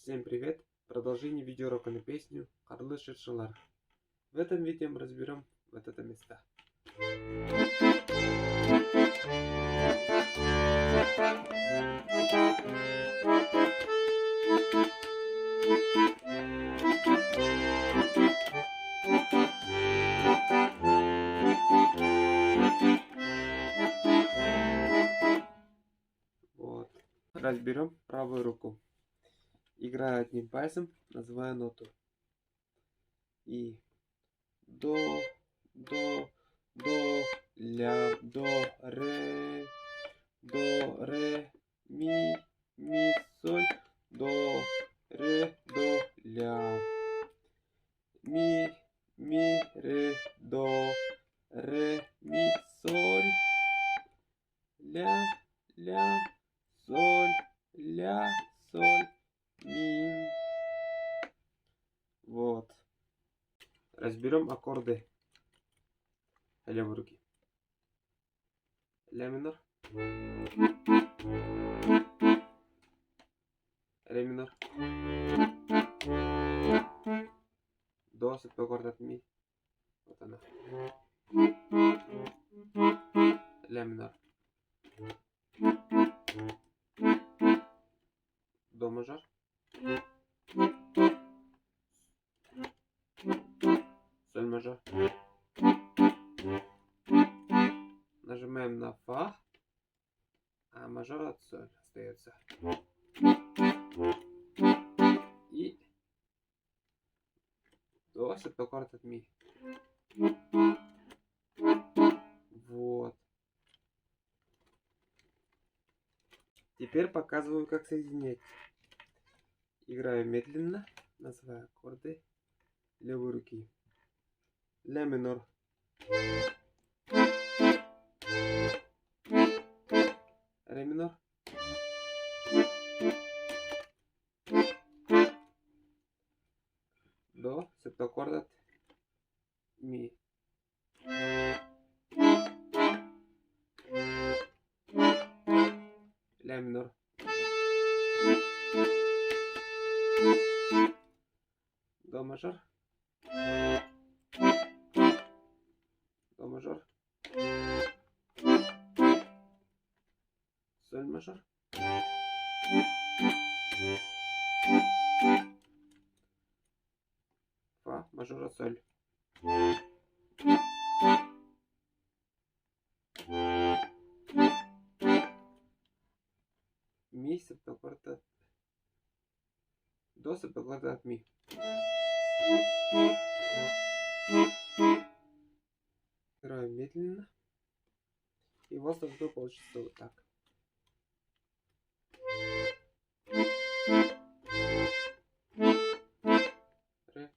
Всем привет! Продолжение видеоурока на песню «Карлы шыршылар». В этом видео мы разберем вот это место. Вот. Разберем правую руку. Играю одним пальцем, называю ноту. И до, ля, до, ре, ми, соль, до, ля, ми, ре, до, ми, соль, ля, соль, ля, соль, ми. Вот. Разберем аккорды левой руки. Ля минор, ре минор, до с аккорд от ми. Вот она. Ля минор, до мажор, соль мажор. Нажимаем на фа, а мажор от соль остается. И до с аккорд от ми. Вот. Теперь показываю, как соединять. Играю медленно, называю аккорды левой руки. Ля минор, ре минор, до септаккорд ми, ля минор, до мажор, соль мажор, фа мажор соль. Ми септаккорд, до септаккорд от ми. Играю медленно, и у вас должно получиться вот так. Ре,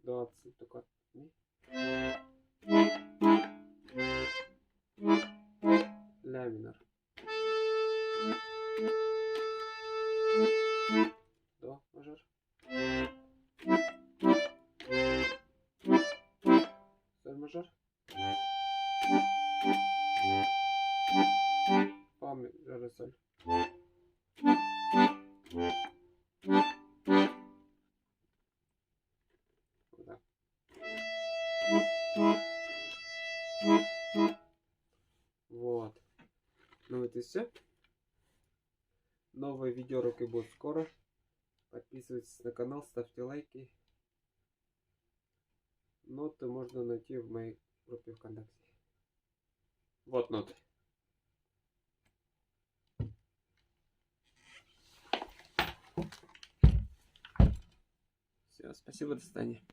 до септаккорд ми, ля минор, до мажор, соль мажор, фа мажор соль. Вот так. Вот. Ну вот и все. Новые видеоуроки будут скоро. Подписывайтесь на канал, ставьте лайки. Ноты можно найти в моей группе ВКонтакте. Вот ноты. Все, спасибо, до свидания.